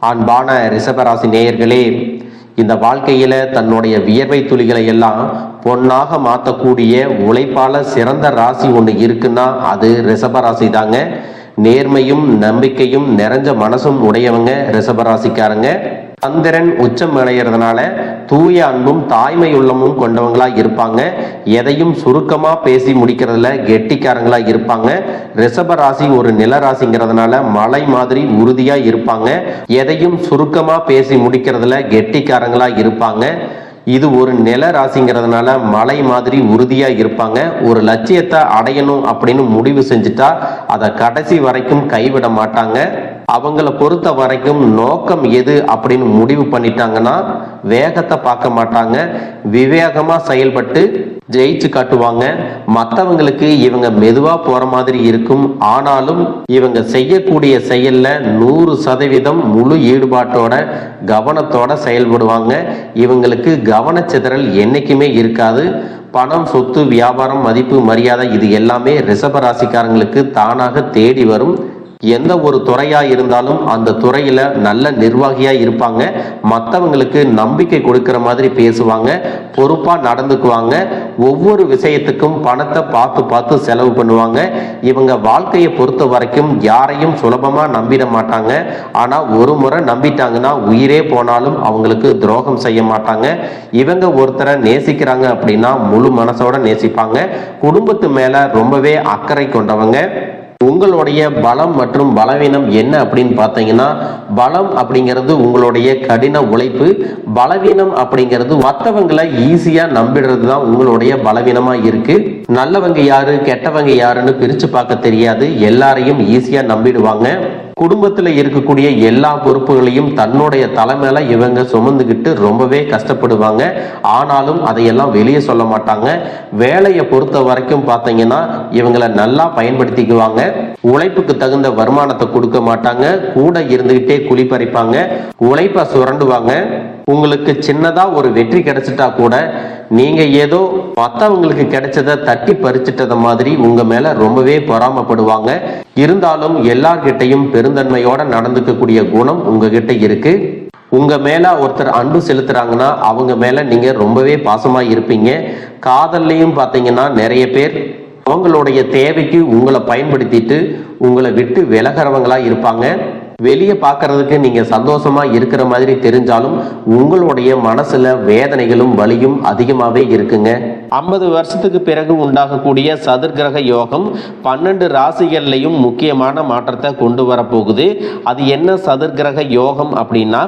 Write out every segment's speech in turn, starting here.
அன்பான ரிஷபராசி நேயர்களே, இந்த வாழ்க்கையில தன்னுடைய வியர்வை துளிகளை எல்லாம் பொன்னாக மாற்றக்கூடிய உழைப்பால சிறந்த ராசி ஒன்று இருக்குன்னா அது ரிஷபராசி தாங்க. நேர்மையும் நம்பிக்கையும் நிறைஞ்ச மனசும் உடையவங்க ரிஷபராசிக்காரங்க. சந்திரன் உச்சம் அடைகிறதுனால தூய அன்பும் தாய்மை உள்ளமும் கொண்டவங்களா இருப்பாங்க. எதையும் சுருக்கமா பேசி முடிக்கிறதுல கெட்டிக்காரங்களா இருப்பாங்க. ரிஷப ராசி ஒரு நில ராசிங்கிறதுனால மலை மாதிரி உறுதியா இருப்பாங்க. எதையும் சுருக்கமா பேசி முடிக்கிறதுல கெட்டிக்காரங்களா இருப்பாங்க. இது ஒரு நில ராசிங்கிறதுனால மலை மாதிரி உறுதியா இருப்பாங்க. ஒரு லட்சியத்தை அடையணும் அப்படின்னு முடிவு செஞ்சுட்டா அதை கடைசி வரைக்கும் கைவிட மாட்டாங்க. அவங்கள பொறுத்த வரைக்கும் நோக்கம் எது அப்படின்னு முடிவு பண்ணிட்டாங்கன்னா வேகத்தை பார்க்க மாட்டாங்க. விவேகமா செயல்பட்டு ஜெயிச்சு காட்டுவாங்க. மற்றவங்களுக்கு இவங்க மெதுவா போற மாதிரி இருக்கும். ஆனாலும் இவங்க செய்யக்கூடிய செயல்ல 100% முழு ஈடுபாட்டோட கவனத்தோட செயல்படுவாங்க. இவங்களுக்கு கவனச்சிதறல் என்னைக்குமே இருக்காது. பணம், சொத்து, வியாபாரம், மதிப்பு, மரியாதை இது எல்லாமே ரிஷப ராசிக்காரங்களுக்கு தானாக தேடி வரும். எந்த ஒரு துறையா இருந்தாலும் அந்த துறையில நல்ல நிர்வாகியா இருப்பாங்க. மற்றவங்களுக்கு நம்பிக்கை கொடுக்கிற மாதிரி பேசுவாங்க. பொறுப்பா நடந்துக்குவாங்க. ஒவ்வொரு விஷயத்துக்கும் பணத்தை பார்த்து பார்த்து செலவு பண்ணுவாங்க. இவங்க வாழ்க்கையை பொறுத்த வரைக்கும் யாரையும் சுலபமா நம்பிட மாட்டாங்க. ஆனா ஒரு முறை நம்பிட்டாங்கன்னா உயிரே போனாலும் அவங்களுக்கு துரோகம் செய்ய மாட்டாங்க. இவங்க ஒருத்தரை நேசிக்கிறாங்க அப்படின்னா முழு மனசோட நேசிப்பாங்க. குடும்பத்து மேல ரொம்பவே அக்கறை கொண்டவங்க. உங்களுடைய பலம் மற்றும் பலவீனம் என்ன அப்படின்னு பார்த்தீங்கன்னா, பலம் அப்படிங்கிறது உங்களுடைய கடின உழைப்பு. பலவீனம் அப்படிங்கிறது மற்றவங்களை ஈஸியா நம்பிடுறது தான் உங்களுடைய பலவீனமா இருக்கு. நல்லவங்க யாரு கெட்டவங்க யாருன்னு பிரிச்சு பார்க்க தெரியாது. எல்லாரையும் ஈஸியா நம்பிடுவாங்க. குடும்பத்துல இருக்கக்கூடிய எல்லா பொறுப்புகளையும் தன்னுடைய தலைமையில இவங்க சுமந்துக்கிட்டு ரொம்பவே கஷ்டப்படுவாங்க. ஆனாலும் அதையெல்லாம் வெளியே சொல்ல மாட்டாங்க. வேலையை பொறுத்த வரைக்கும் பார்த்தீங்கன்னா இவங்களை நல்லா பயன்படுத்திக்குவாங்க. உழைப்புக்கு தகுந்த வருமானத்தை கொடுக்க மாட்டாங்க. கூட இருந்துகிட்டே குழி பறிப்பாங்க. உழைப்பை சுரண்டுவாங்க. உங்களுக்கு சின்னதா ஒரு வெற்றி கிடைச்சிட்டா கூட நீங்க ஏதோ மற்றவங்களுக்கு கிடைச்சதை தட்டி பறிச்சிட்டத மாதிரி உங்க மேல ரொம்பவே பொறாமப்படுவாங்க. இருந்தாலும் எல்லார்கிட்டையும் பெருந்தன்மையோட நடந்துக்கக்கூடிய குணம் உங்ககிட்ட இருக்கு. உங்க மேல ஒருத்தர் அன்பு செலுத்துறாங்கன்னா அவங்க மேல நீங்க ரொம்பவே பாசமா இருப்பீங்க. காதல்லையும் பாத்தீங்கன்னா நிறைய பேர் அவங்களுடைய தேவைக்கு உங்களை பயன்படுத்திட்டு உங்களை விட்டு விலகிறவங்களா இருப்பாங்க. வெளியே பார்க்கறதுக்கு நீங்க சந்தோஷமா இருக்கிற மாதிரி தெரிஞ்சாலும் உங்களுடைய மனசுல வேதனைகளும் வலியும் அதிகமாவே இருக்குங்க. 50 வருஷத்துக்கு பிறகு உண்டாகக்கூடிய சதுர்கிரக யோகம் 12 ராசிகள்லையும் முக்கியமான மாற்றத்தை கொண்டு வரப்போகுது. அது என்ன சதுர்கிரக யோகம் அப்படின்னா,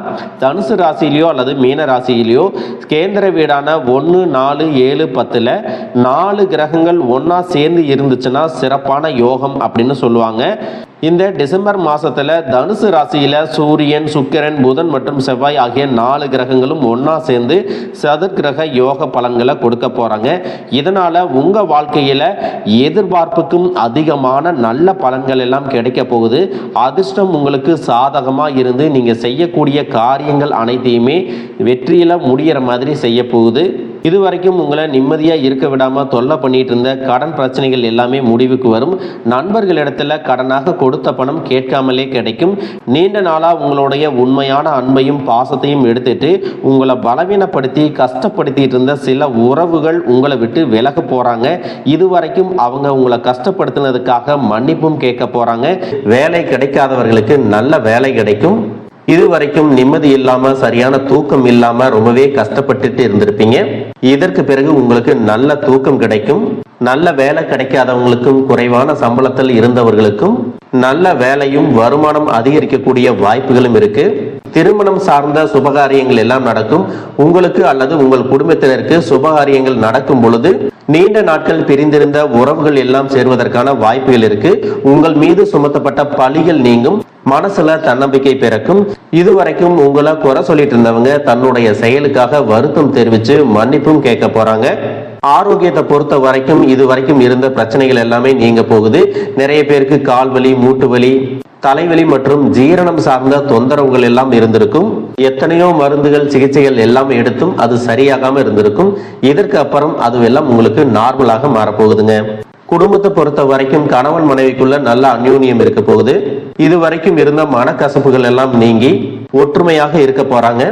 தனுசு ராசியிலையோ அல்லது மீன ராசியிலையோ கேந்திர வீடான 1, 4, 7, 10ல 4 கிரகங்கள் ஒன்னா சேர்ந்து இருந்துச்சுன்னா சிறப்பான யோகம் அப்படின்னு சொல்லுவாங்க. இந்த டிசம்பர் மாசத்துல தனுசு ராசியில சூரியன், சுக்கிரன், புதன் மற்றும் செவ்வாய் ஆகிய 4 கிரகங்களும் ஒன்னா சேர்ந்து சதுர்கிரக யோக பலன்களை கொடுக்க போறாங்க. இதனால உங்க வாழ்க்கையில எதிர்பார்ப்புக்கும் அதிகமான நல்ல பலன்கள் எல்லாம் கிடைக்க போகுது. அதிர்ஷ்டம் உங்களுக்கு சாதகமா இருந்து நீங்க செய்யக்கூடிய காரியங்கள் அனைத்தையுமே வெற்றியில முடிகிற மாதிரி செய்ய போகுது. இதுவரைக்கும் உங்களை நிம்மதியா இருக்க விடாம தொல்லை பண்ணிட்டு இருந்த கடன் பிரச்சனைகள் எல்லாமே முடிவுக்கு வரும். நண்பர்களிடத்துல கடனாக கொடுத்த பணம் கேட்காமலே கிடைக்கும். நீண்ட நாளா உங்களுடைய உண்மையான அன்பையும் பாசத்தையும் எடுத்துட்டு உங்களை பலவீனப்படுத்தி கஷ்டப்படுத்திட்டு இருந்த சில உறவுகள் உங்களை விட்டு விலக போறாங்க. இதுவரைக்கும் அவங்க உங்களை கஷ்டப்படுத்தினதுக்காக மன்னிப்பும் கேட்க போறாங்க. வேலை கிடைக்காதவர்களுக்கு நல்ல வேலை கிடைக்கும். இதுவரைக்கும் நிம்மதி இல்லாம சரியான தூக்கம் இல்லாம ரொம்பவே கஷ்டப்பட்டுட்டு இருந்திருப்பீங்க. இதற்கு பிறகு உங்களுக்கு நல்ல தூக்கம் கிடைக்கும். நல்ல வேலை கிடைக்காதவங்களுக்கும் குறைவான சம்பளத்தில் இருந்தவர்களுக்கும் நல்ல வேலையும் வருமானம் அதிகரிக்கக்கூடிய வாய்ப்புகளும் இருக்கு. திருமணம் சார்ந்த சுபகாரியங்கள் எல்லாம் நடக்கும். உங்களுக்கு அல்லது உங்கள் குடும்பத்தினருக்கு சுபகாரியங்கள் நடக்கும் பொழுது நீண்ட நாட்கள் பிரிந்திருந்த உறவுகள் எல்லாம் சேர்வதற்கான வாய்ப்புகள் இருக்கு. உங்கள் மீது சுமத்தப்பட்ட பழிகள் நீங்கும். மனசுல தன்னம்பிக்கை பிறக்கும். இதுவரைக்கும் உங்களை குறை சொல்லிட்டு இருந்தவங்க தன்னுடைய செயலுக்காக வருத்தம் தெரிவிச்சு மன்னிப்பும் கேட்க போறாங்க. ஆரோக்கியத்தை பொறுத்த வரைக்கும் இதுவரைக்கும் இருந்த பிரச்சனைகள் எல்லாமே நீங்க போகுது. நிறைய பேருக்கு கால் வலி, மூட்டு வலி, தலைவலி மற்றும் ஜீரணம் சார்ந்த தொந்தரவுகள் எல்லாம் இருந்திருக்கும். எத்தனையோ மருந்துகள், சிகிச்சைகள் எல்லாம் எடுத்தும் அது சரியாகாம இருந்திருக்கும். இதற்கு அப்புறம் அதுவெல்லாம் உங்களுக்கு நார்மலாக மாறப்போகுதுங்க. குடும்பத்தை பொறுத்த வரைக்கும் கணவன் மனைவிக்குள்ள நல்ல அந்யோன்யம் இருக்க போகுது. இது வரைக்கும் இருந்த மனக்கசப்புகள் எல்லாம் நீங்கி ஒற்றுமையாக இருக்க போறாங்க.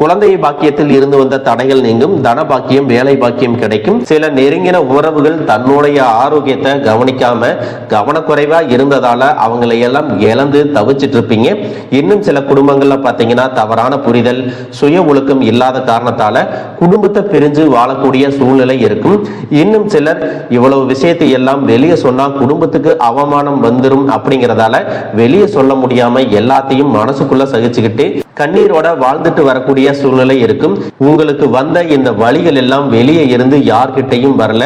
குழந்தை பாக்கியத்தில் இருந்து வந்த தடைகள் நீங்கும், தன பாக்கியம், வேலை பாக்கியம் கிடைக்கும். சில நெருங்கின உறவுகள் தன்னுடைய ஆரோக்கியத்தை கவனிக்காம கவனக்குறைவா இருந்ததால அவங்களை எல்லாம் இழந்து தவிச்சிட்டு இருப்பீங்க. இன்னும் சில குடும்பங்கள்ல பாத்தீங்கன்னா தவறான புரிதல், சுய ஒழுக்கம் இல்லாத காரணத்தால குடும்பத்தை பிரிஞ்சு வாழக்கூடிய சூழ்நிலை இருக்கும். இன்னும் சிலர் இவ்வளவு விஷயத்தை எல்லாம் வெளியே சொன்னா குடும்பத்துக்கு அவமானம் வந்துடும் அப்படிங்கறதால வெளியே சொல்ல முடியாம எல்லாத்தையும் மனசுக்குள்ள சகிச்சுக்கிட்டு கண்ணீரோட வாழ்ந்துட்டு வரக்கூடிய சூழ்நிலை இருக்கும். உங்களுக்கு வந்த இந்த வழிகள் எல்லாம் வெளியே இருந்து யார்கிட்டையும் வரல,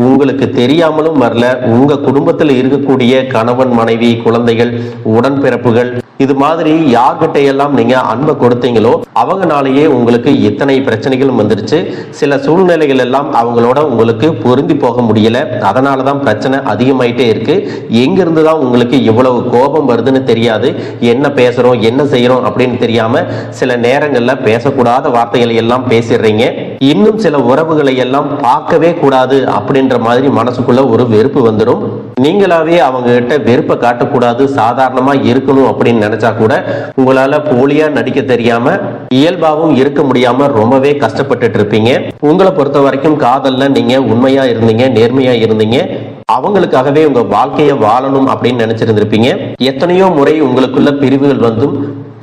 உங்களுக்கு தெரியாமலும் வரல. உங்க குடும்பத்தில் இருக்கக்கூடிய கணவன், மனைவி, குழந்தைகள், உடன்பிறப்புகள், இது மாதிரி யார்கிட்ட எல்லாம் நீங்க அன்பை கொடுத்தீங்களோ அவங்கனாலேயே உங்களுக்கு இத்தனை பிரச்சனைகளும் வந்துருச்சு. சில சூழ்நிலைகள் எல்லாம் அவங்களோட உங்களுக்கு பொருந்தி போக முடியல, அதனாலதான் பிரச்சனை அதிகமாயிட்டே இருக்கு. எங்கிருந்து தான் உங்களுக்கு இவ்வளவு கோபம் வருதுன்னு தெரியாது. என்ன பேசுறோம், என்ன செய்யறோம் அப்படின்னு தெரியாம சில நேரங்கள்ல பேசக்கூடாத வார்த்தைகளை எல்லாம் பேசிடுறீங்க. இன்னும் சில உறவுகளை எல்லாம் பார்க்கவே கூடாது அப்படின்ற மாதிரி மனசுக்குள்ள ஒரு வெறுப்பு வந்துடும். நீங்களாவே அவங்க கிட்ட வெறுப்பை காட்டக்கூடாது, சாதாரணமா இருக்கணும் அப்படின்னு நினைச்சா கூட உங்களால போலியா நடிக்க தெரியாம இயல்பாவும் இருக்க முடியாம ரொம்பவே கஷ்டப்பட்டுட்டு இருப்பீங்க. உங்களை பொறுத்த வரைக்கும் காதல்ல நீங்க உண்மையா இருந்தீங்க, நேர்மையா இருந்தீங்க. அவங்களுக்காகவே உங்க வாழ்க்கைய வாழணும் அப்படின்னு நினைச்சிருந்திருப்பீங்க. எத்தனையோ முறை உங்களுக்குள்ள பிரிவுகள் வந்தும்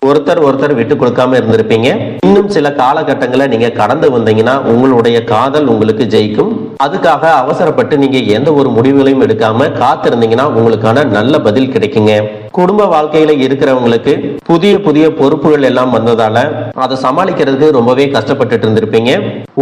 ஒருத்தர் விட்டு கொடுக்காம இருந்திருப்பீங்க. இன்னும் சில காலகட்டங்களை நீங்க கடந்து வந்தீங்கன்னா உங்களுடைய காதல் உங்களுக்கு ஜெயிக்கும். அதுக்காக அவசரப்பட்டு நீங்க எந்த ஒரு முடிவுகளையும் எடுக்காம காத்திருந்தீங்கன்னா உங்களுக்கான நல்ல பதில் கிடைக்குங்க. குடும்ப வாழ்க்கையில இருக்கிறவங்களுக்கு புதிய பொறுப்புகள் எல்லாம் வந்ததால அதை சமாளிக்கிறதுக்கு ரொம்பவே கஷ்டப்பட்டுட்டு இருந்திருப்பீங்க.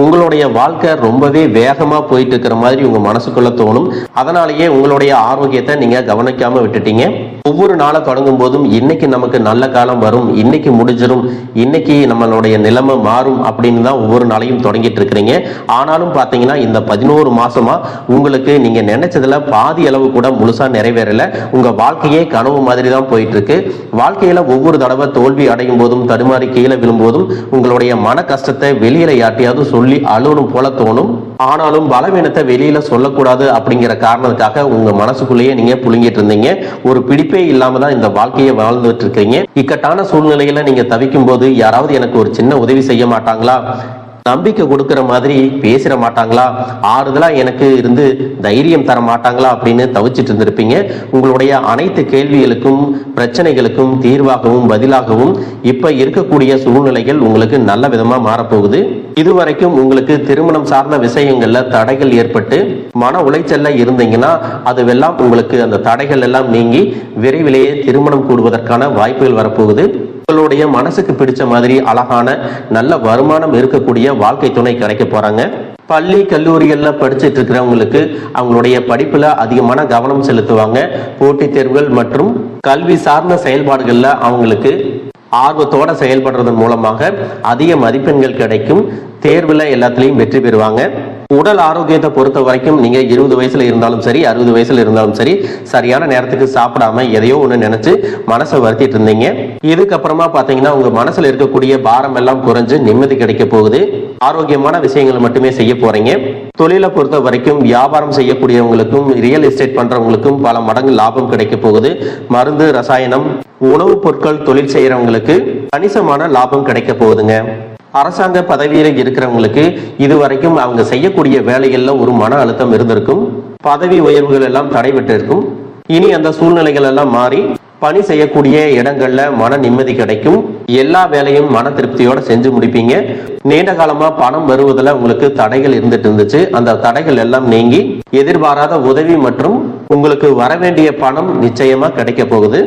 உங்களுடைய வாழ்க்கை ரொம்பவே வேகமா போயிட்டு இருக்கிற மாதிரி உங்க மனசுக்குள்ள தோணும். அதனாலேயே உங்களுடைய ஆரோக்கியத்தை நீங்க கவனிக்காம விட்டுட்டீங்க. ஒவ்வொரு நாளை தொடங்கும் போதும் இன்னைக்கு நமக்கு நல்ல காலம் வரும், இன்னைக்கு முடிஞ்சிடும், இன்னைக்கு நம்மளுடைய நிலைமை மாறும் அப்படின்னு தான் ஒவ்வொரு நாளையும் தொடங்கிட்டு இருக்கிறீங்க. ஆனாலும் பாத்தீங்கன்னா இந்த 11 மாசமா உங்களுக்கு நீங்க நினைச்சதுல பாதி அளவு கூட முழுசா நிறைவேறல. உங்க வாழ்க்கையே கனவு மாதிரி தான் போயிட்டு இருக்கு. வாழ்க்கையில ஒவ்வொரு தடவை தோல்வி அடையும் போதும், தடுமாறி கீழே விழும்போதும் உங்களுடைய மன கஷ்டத்தை வெளியில யார்ட்டையாவது சொல்லி அழுவணும் போல தோணும். ஆனாலும் பலவீனத்தை வெளியில சொல்லக்கூடாது அப்படிங்கிற காரணத்துக்காக உங்க மனசுக்குள்ளேயே நீங்க புழுங்கிட்டு இருந்தீங்க. ஒரு பிடிப்பே இல்லாம தான் இந்த வாழ்க்கையை வாழ்ந்துட்டு இருக்கீங்க. இக்கட்டான சூழ்நிலையில நீங்க தவிக்கும் போது யாராவது எனக்கு ஒரு சின்ன உதவி செய்ய மாட்டாங்களா, நம்பிக்கை கொடுக்கிற மாதிரி பேசிட மாட்டாங்களா, ஆறுதலா எனக்கு இருந்து தைரியம் தர மாட்டாங்களா அப்படின்னு தவிச்சிட்டு இருந்திருப்பீங்க. உங்களுடைய அனைத்து கேள்விகளுக்கும் பிரச்சனைகளுக்கும் தீர்வாகவும் பதிலாகவும் இப்ப இருக்கக்கூடிய சூழ்நிலைகள் உங்களுக்கு நல்ல விதமா மாறப்போகுது. இதுவரைக்கும் உங்களுக்கு திருமணம் சார்ந்த விஷயங்கள்ல தடைகள் ஏற்பட்டு மன உளைச்சல்ல இருந்தீங்கன்னா அதுவெல்லாம் உங்களுக்கு அந்த தடைகள் எல்லாம் நீங்கி விரைவிலேயே திருமணம் கூடுவதற்கான வாய்ப்புகள் வரப்போகுது. உங்களுடைய மனசுக்கு பிடிச்ச மாதிரி அழகான நல்ல வருமானம் இருக்கக்கூடிய வாழ்க்கை துணை கிடைக்க போறாங்க. பள்ளி கல்லூரிகள்ல படிச்சுட்டு இருக்கிறவங்களுக்கு அவங்களுடைய படிப்புல அதிகமான கவனம் செலுத்துவாங்க. போட்டித் தேர்வுகள் மற்றும் கல்வி சார்ந்த செயல்பாடுகள்ல அவங்களுக்கு ஆர்வத்தோட செயல்படுறதன் மூலமாக அதிக மதிப்பெண்கள் கிடைக்கும். தேர்வுல எல்லாத்துலயும் வெற்றி பெறுவாங்க. உடல் ஆரோக்கியத்தை பொறுத்த வரைக்கும் நீங்க 20 வயசுல இருந்தாலும் சரி, 60 வயசுல இருந்தாலும் சரி, சரியான நேரத்துக்கு சாப்பிடாம எதையோ ஒண்ணு நினைச்சு மனசை வருத்திட்டு இருந்தீங்க. இதுக்கப்புறமா பாத்தீங்கன்னா உங்க மனசுல இருக்கக்கூடிய பாரம் எல்லாம் குறைஞ்சு நிம்மதி கிடைக்க போகுது. ஆரோக்கியமான விஷயங்களை மட்டுமே செய்ய போறீங்க. தொழிலை பொறுத்த வரைக்கும் வியாபாரம் செய்யக்கூடியவங்களுக்கும் ரியல் எஸ்டேட் பண்றவங்களுக்கும் பல மடங்கு லாபம் கிடைக்க போகுது. மருந்து, ரசாயனம், உணவுப் பொருட்கள் தொழில் செய்யறவங்களுக்கு கணிசமான லாபம் கிடைக்க போகுதுங்க. அரசாங்க பதவியில இருக்கிறவங்களுக்கு இதுவரைக்கும் அவங்க செய்யக்கூடிய வேலைகள்ல ஒரு மன அழுத்தம் இருந்திருக்கும். பதவி உயர்வுகள் எல்லாம் தடைபட்டு இருக்கும். இனி அந்த சூழ்நிலைகள் எல்லாம் மாறி பணி செய்யக்கூடிய இடங்கள்ல மன நிம்மதி கிடைக்கும். எல்லா வேலையும் மன திருப்தியோட செஞ்சு முடிப்பீங்க. நீண்ட காலமா பணம் வருவதில் உங்களுக்கு தடைகள் இருந்துட்டு இருந்துச்சு. அந்த தடைகள் எல்லாம் நீங்கி எதிர்பாராத உதவி மற்றும் உங்களுக்கு வரவேண்டிய பணம் நிச்சயமா கிடைக்க போகுது.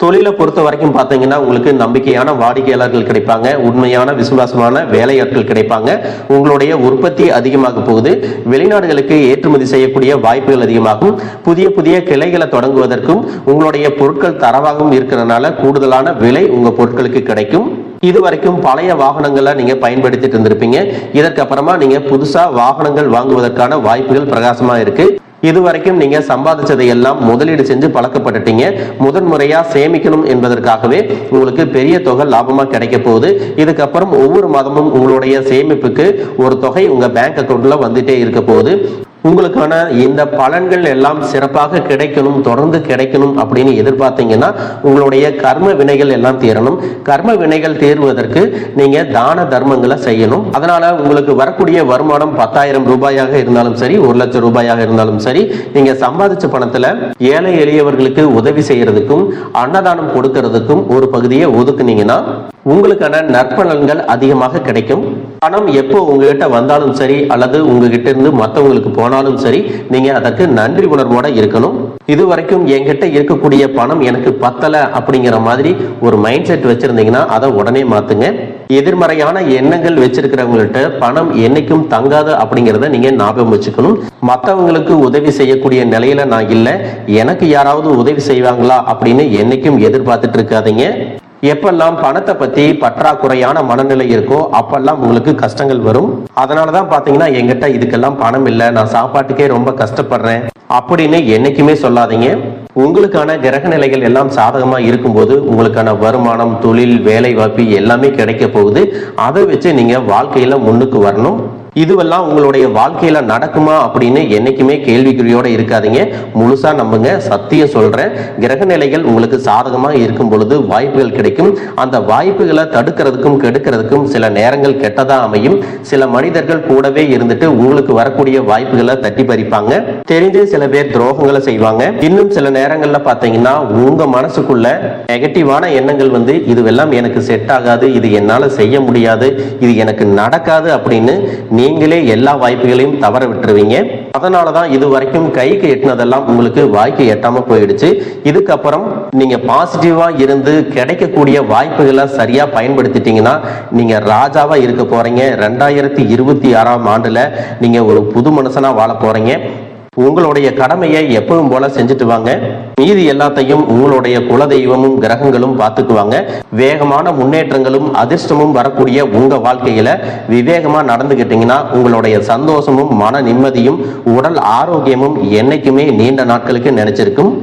தொழிலை பொறுத்த வரைக்கும் பாத்தீங்கன்னா உங்களுக்கு நம்பிக்கையான வாடிக்கையாளர்கள் கிடைப்பாங்க. உண்மையான விசுவாசமான வேலையாட்கள் கிடைப்பாங்க. உங்களுடைய உற்பத்தி அதிகமாக போகுது. வெளிநாடுகளுக்கு ஏற்றுமதி செய்யக்கூடிய வாய்ப்புகள் அதிகமாகும். புதிய கிளைகளை தொடங்குவதற்கும் உங்களுடைய பொருட்கள் தரவாகவும் இருக்கிறதுனால கூடுதலான விலை உங்க பொருட்களுக்கு கிடைக்கும். இதுவரைக்கும் பழைய வாகனங்களை நீங்க பயன்படுத்திட்டு இருந்திருப்பீங்க. இதற்கு அப்புறமா நீங்க புதுசா வாகனங்கள் வாங்குவதற்கான வாய்ப்புகள் பிரகாசமா இருக்கு. இதுவரைக்கும் நீங்க சம்பாதிச்சதை எல்லாம் முதலீடு செஞ்சு பழக்கப்பட்டுட்டீங்க. முதன்முறையா சேமிக்கணும் என்பதற்காகவே உங்களுக்கு பெரிய தொகை லாபமா கிடைக்க போகுது. இதுக்கப்புறம் ஒவ்வொரு மாதமும் உங்களுடைய சேமிப்புக்கு ஒரு தொகை உங்க பேங்க் அக்கௌண்ட்ல வந்துட்டே இருக்க போகுது. உங்களுக்கான இந்த பலன்கள் எல்லாம் சிறப்பாக கிடைக்கணும், தொடர்ந்து கிடைக்கணும் அப்படின்னு எதிர்பார்த்தீங்கன்னா உங்களுடைய கர்ம வினைகள் எல்லாம் தீரணும். கர்ம வினைகள் தீர்வதற்கு நீங்க தான தர்மங்களை செய்யணும். அதனால உங்களுக்கு வரக்கூடிய வருமானம் 10,000 ரூபாயாக இருந்தாலும் சரி, 1,00,000 ரூபாயாக இருந்தாலும் சரி, நீங்க சம்பாதிச்ச பணத்துல ஏழை எளியவர்களுக்கு உதவி செய்யறதுக்கும் அன்னதானம் கொடுக்கறதுக்கும் ஒரு பகுதியை ஒதுக்குனீங்கன்னா உங்களுக்கான நற்பலன்கள் அதிகமாக கிடைக்கும். பணம் எப்போ உங்ககிட்ட வந்தாலும் சரி அல்லது உங்ககிட்ட இருந்து மற்றவங்களுக்கு போனாலும் சரி, நீங்க அதற்கு நன்றி உணர்வோட இருக்கணும். இதுவரைக்கும் என்கிட்ட இருக்கக்கூடிய பணம் எனக்கு பத்தல அப்படிங்கிற மாதிரி ஒரு மைண்ட் செட் வச்சிருந்தீங்கன்னா அதை உடனே மாத்துங்க. எதிர்மறையான எண்ணங்கள் வச்சிருக்கிறவங்கள்ட்ட பணம் என்னைக்கும் தங்காது அப்படிங்கிறத நீங்க ஞாபகம் வச்சுக்கணும். மற்றவங்களுக்கு உதவி செய்யக்கூடிய நிலையில நான் இல்லை, எனக்கு யாராவது உதவி செய்வாங்களா அப்படின்னு என்னைக்கும் எதிர்பார்த்துட்டு இருக்காதீங்க. எப்பெல்லாம் பணத்தை பத்தி பற்றாக்குறையான மனநிலை இருக்கோ அப்பெல்லாம் உங்களுக்கு கஷ்டங்கள் வரும். அதனாலதான் பாத்தீங்கன்னா என்கிட்ட இதுக்கெல்லாம் பணம் இல்லை, நான் சாப்பாட்டுக்கே ரொம்ப கஷ்டப்படுறேன் அப்படின்னு என்னைக்குமே சொல்லாதீங்க. உங்களுக்கான கிரக நிலைகள் எல்லாம் சாதகமா இருக்கும்போது உங்களுக்கான வருமானம், தொழில், வேலை வாய்ப்பு எல்லாமே கிடைக்க போகுது. அதை வச்சு நீங்க வாழ்க்கையில முன்னுக்கு வரணும். இதுவெல்லாம் உங்களுடைய வாழ்க்கையில நடக்குமா அப்படின்னு என்னைக்குமே கேள்விக்குறியோட இருக்காதீங்க. முழுசா நம்புங்க. சத்தியம் சொல்றேன், கிரக நிலைகள் உங்களுக்கு சாதகமா இருக்கும் பொழுது வாய்ப்புகள் கிடைக்கும். அந்த வாய்ப்புகளை தடுக்கிறதுக்கும் கெடுக்கிறதுக்கும் சில நேரங்கள் கெட்டதா அமையும். சில மனிதர்கள் கூடவே இருந்துட்டு உங்களுக்கு வரக்கூடிய வாய்ப்புகளை தட்டி பறிப்பாங்க. தெரிஞ்சு சில பேர் துரோகங்களை செய்வாங்க. இன்னும் சில நேரங்கள்ல பாத்தீங்கன்னா உங்க மனசுக்குள்ள நெகட்டிவான எண்ணங்கள் வந்து இதுவெல்லாம் எனக்கு செட் ஆகாது, இது என்னால செய்ய முடியாது, இது எனக்கு நடக்காது அப்படின்னு நீங்களே எல்லா வாய்ப்புகளையும் தவற விட்டுருவீங்க. அதனாலதான் இது வரைக்கும் கைக்கு எட்டினதெல்லாம் உங்களுக்கு வாய்க்கு எட்டாம போயிடுச்சு. இதுக்கப்புறம் நீங்க பாசிட்டிவா இருந்து கிடைக்கக்கூடிய வாய்ப்புகளை சரியா பயன்படுத்திட்டீங்கன்னா நீங்க ராஜாவா இருக்க போறீங்க. 2026ஆம் ஆண்டுல நீங்க ஒரு புது மனுஷனா வாழ போறீங்க. உங்களுடைய கடமையை எப்பவும் போல செஞ்சுட்டு வாங்க. மீதி எல்லாத்தையும் உங்களுடைய குலதெய்வமும் கிரகங்களும் பார்த்துக்குவாங்க. வேகமான முன்னேற்றங்களும் அதிர்ஷ்டமும் வரக்கூடிய உங்க வாழ்க்கையில விவேகமா நடந்துகிட்டீங்கன்னா உங்களுடைய சந்தோஷமும் மன நிம்மதியும் உடல் ஆரோக்கியமும் என்னைக்குமே நீண்ட நாட்களுக்கு நினைச்சிருக்கும்.